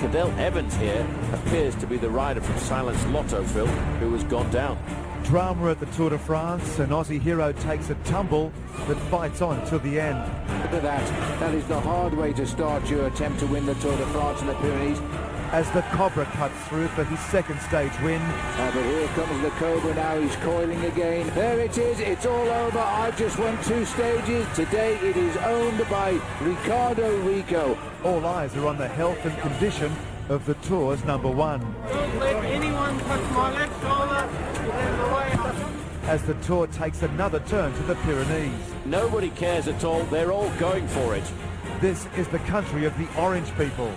Cadel Evans here appears to be the rider from Silence Lotto, Phil, who has gone down. Drama at the Tour de France. An Aussie hero takes a tumble but fights on till the end. Look at that. That is the hard way to start your attempt to win the Tour de France in the Pyrenees. As the Cobra cuts through for his second stage win. But here comes the Cobra now. He's coiling again. There it is. It's all over. I've just won 2 stages. Today it is owned by Ricardo Rico. All eyes are on the health and condition of the Tour's #1. Don't let anyone touch my left shoulder. Get in the way. As the Tour takes another turn to the Pyrenees. Nobody cares at all. They're all going for it. This is the country of the orange people.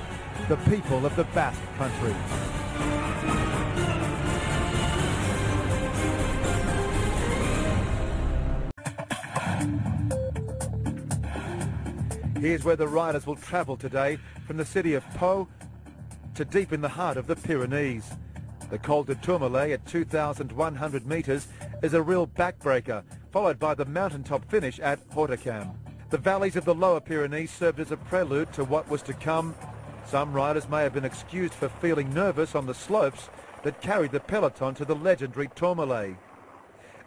The people of the Basque country. Here's where the riders will travel today, from the city of Pau to deep in the heart of the Pyrenees. The Col de Tourmalet at 2,100 metres is a real backbreaker, followed by the mountaintop finish at Hautacam. The valleys of the lower Pyrenees served as a prelude to what was to come. Some riders may have been excused for feeling nervous on the slopes that carried the peloton to the legendary Tourmalet.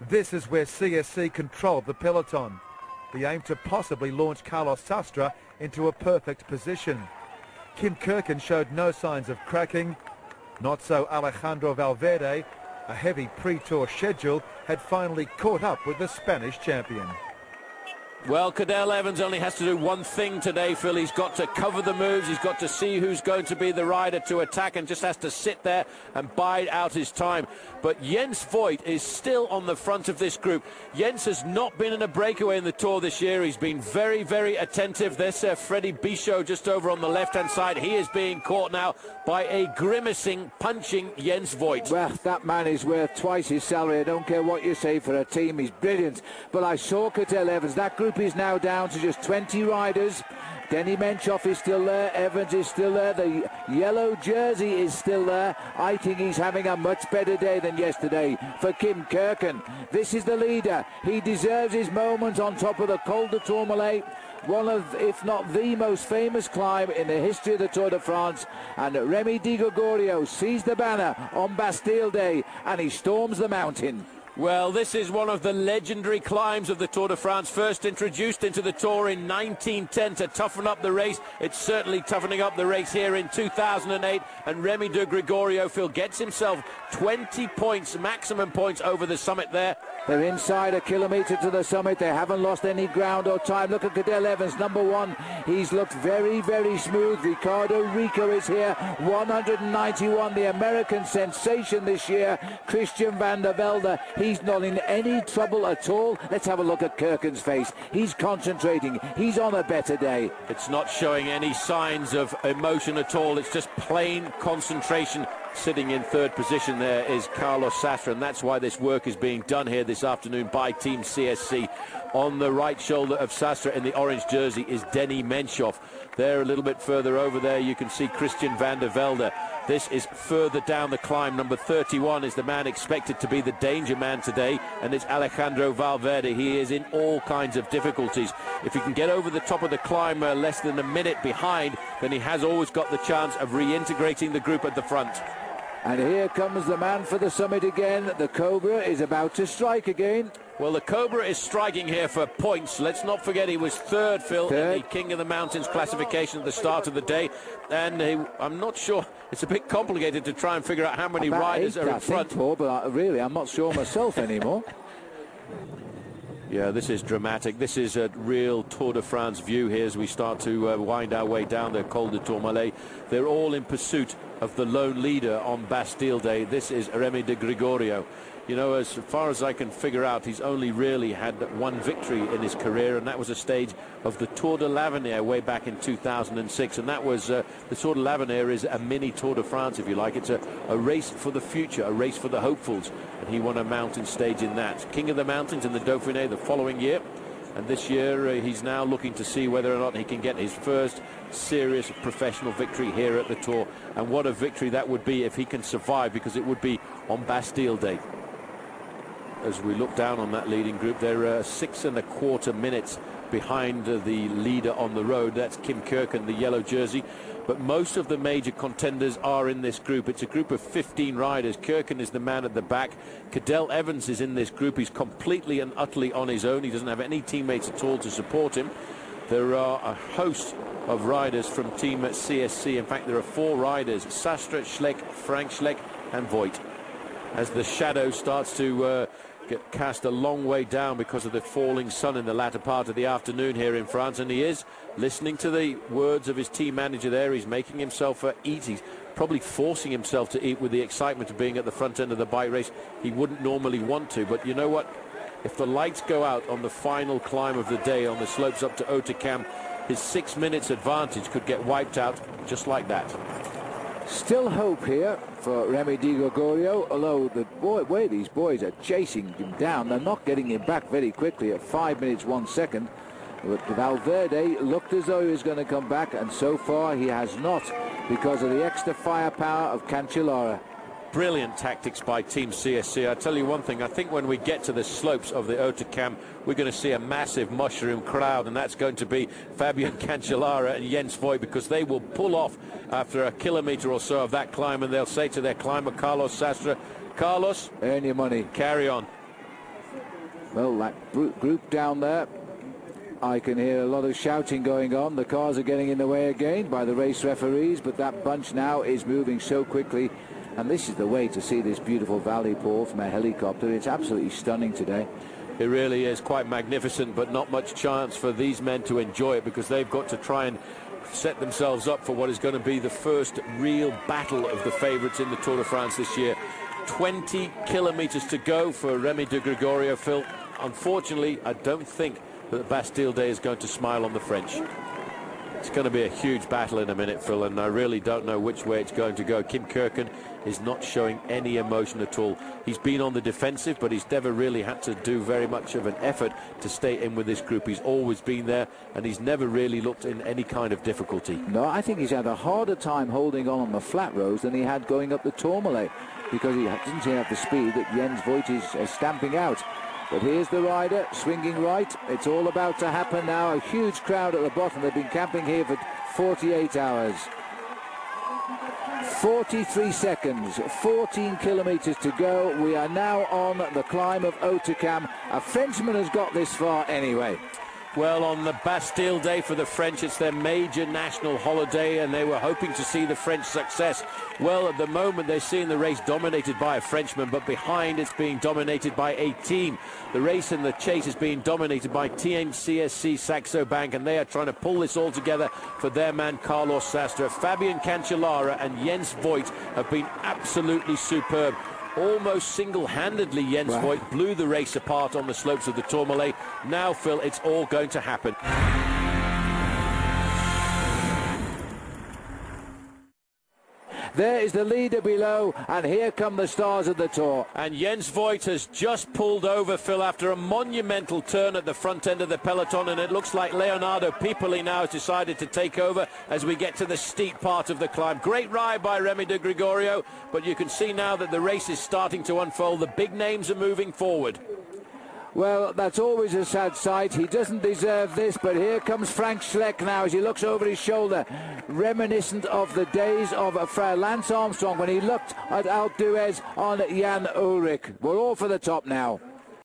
This is where CSC controlled the peloton. The aim to possibly launch Carlos Sastre into a perfect position. Kim Kirken showed no signs of cracking. Not so Alejandro Valverde. A heavy pre-tour schedule had finally caught up with the Spanish champion. Well, Cadel Evans only has to do one thing today, Phil. He's got to cover the moves. He's got to see who's going to be the rider to attack and just has to sit there and bide out his time. But Jens Voigt is still on the front of this group. Jens has not been in a breakaway in the Tour this year. He's been very, very attentive. There's Freddy Bichot just over on the left-hand side. He is being caught now by a grimacing, punching Jens Voigt. Well, that man is worth twice his salary. I don't care what you say for a team. He's brilliant. But I saw Cadel Evans. That group is now down to just 20 riders. Denny Menchoff is still there. Evans is still there. The yellow jersey is still there. I think he's having a much better day than yesterday for Kim Kirken. This is the leader. He deserves his moment on top of the Col de Tourmalet. One of, if not the most famous climb in the history of the Tour de France. And Remy Di Gregorio sees the banner on Bastille Day and he storms the mountain. Well, this is one of the legendary climbs of the Tour de France, first introduced into the Tour in 1910 to toughen up the race. It's certainly toughening up the race here in 2008, and Remy de Gregorio, Phil, gets himself 20 points, maximum points over the summit there. They're inside a kilometre to the summit. They haven't lost any ground or time. Look at Cadel Evans, #1. He's looked very, very smooth. Ricardo Rico is here, 191, the American sensation this year. Christian van der Velde, he's not in any trouble at all. Let's have a look at Kirken's face. He's concentrating. He's on a better day. It's not showing any signs of emotion at all. It's just plain concentration. Sitting in third position there is Carlos Sastre, and that's why this work is being done here this afternoon by Team CSC. On the right shoulder of Sastre in the orange jersey is Denny Menchoff. There, a little bit further over there, you can see Christian van der Velde. This is further down the climb. Number 31 is the man expected to be the danger man today, and it's Alejandro Valverde. He is in all kinds of difficulties. If he can get over the top of the climb less than a minute behind, then he has always got the chance of reintegrating the group at the front. And here comes the man for the summit again. The Cobra is about to strike again. Well, the Cobra is striking here for points. Let's not forget he was third, Phil, in the King of the Mountains classification at the start of the day. And I'm not sure. It's a bit complicated to try and figure out how many riders are in front. But really, I'm not sure myself anymore. Yeah, this is dramatic. This is a real Tour de France view here as we start to wind our way down the Col de Tourmalet. They're all in pursuit of the lone leader on Bastille Day. This is Remy de Gregorio. You know, as far as I can figure out, he's only really had one victory in his career, and that was a stage of the Tour de l'Avenir way back in 2006. And that was, the Tour de l'Avenir is a mini Tour de France, if you like. It's a race for the future, a race for the hopefuls. And he won a mountain stage in that. King of the Mountains in the Dauphiné the following year. And this year he's now looking to see whether or not he can get his first serious professional victory here at the Tour. And what a victory that would be if he can survive, because it would be on Bastille Day. As we look down on that leading group, there are 6¼ minutes behind the leader on the road. That's Kim Kirken, the yellow jersey. But most of the major contenders are in this group. It's a group of 15 riders. Kirken is the man at the back. Cadel Evans is in this group. He's completely and utterly on his own. He doesn't have any teammates at all to support him. There are a host of riders from Team CSC. In fact, there are 4 riders: Sastre, Schleck, Frank Schleck and Voigt. As the shadow starts to get cast a long way down because of the falling sun in the latter part of the afternoon here in France, and he is listening to the words of his team manager there. He's making himself eat. He's probably forcing himself to eat with the excitement of being at the front end of the bike race. He wouldn't normally want to, but you know what? If the lights go out on the final climb of the day on the slopes up to Hautacam, his 6 minutes advantage could get wiped out just like that. Still hope here for Remy Di Gregorio, although the way these boys are chasing him down, they're not getting him back very quickly at 5 minutes 1 second. But Valverde looked as though he was going to come back, and so far he has not, because of the extra firepower of Cancellara. Brilliant tactics by Team CSC. I tell you one thing, I think when we get to the slopes of the Hautacam, we're going to see a massive mushroom crowd, and that's going to be Fabian Cancellara and Jens Voigt, because they will pull off after a kilometre or so of that climb, and they'll say to their climber, Carlos Sastre, Carlos, earn your money. Carry on. Well, that group down there, I can hear a lot of shouting going on. The cars are getting in the way again by the race referees, but that bunch now is moving so quickly. And this is the way to see this beautiful valley, Paul, from a helicopter. It's absolutely stunning today. It really is quite magnificent, but not much chance for these men to enjoy it, because they've got to try and set themselves up for what is going to be the first real battle of the favourites in the Tour de France this year. 20 kilometres to go for Remy de Gregorio, Phil. Unfortunately, I don't think that Bastille Day is going to smile on the French. It's going to be a huge battle in a minute, Phil, and I really don't know which way it's going to go. Kim Kirken is not showing any emotion at all. He's been on the defensive, but he's never really had to do very much of an effort to stay in with this group. He's always been there, and he's never really looked in any kind of difficulty. No, I think he's had a harder time holding on the flat roads than he had going up the Tourmalet, because he doesn't seem to have the speed that Jens Voigt is stamping out. But here's the rider swinging right. It's all about to happen now. A huge crowd at the bottom. They've been camping here for 48 hours. 43 seconds, 14 kilometres to go. We are now on the climb of Hautacam. A Frenchman has got this far anyway. Well, on the Bastille Day for the French, it's their major national holiday, and they were hoping to see the French success. Well, at the moment, they're seeing the race dominated by a Frenchman, but behind it's being dominated by a team. The race and the chase is being dominated by Team CSC Saxo Bank, and they are trying to pull this all together for their man Carlos Sastre. Fabian Cancellara and Jens Voigt have been absolutely superb. Almost single-handedly, Jens Voigt blew the race apart on the slopes of the Tourmalet. Now, Phil, it's all going to happen. There is the leader below, and here come the stars of the Tour. And Jens Voigt has just pulled over, Phil, after a monumental turn at the front end of the peloton, and it looks like Leonardo Pipoli now has decided to take over as we get to the steep part of the climb. Great ride by Remy de Gregorio, but you can see now that the race is starting to unfold. The big names are moving forward. Well, that's always a sad sight. He doesn't deserve this, but here comes Frank Schleck now as he looks over his shoulder, reminiscent of the days of Lance Armstrong when he looked at Alpe d'Huez on Jan Ullrich. We're all for the top now.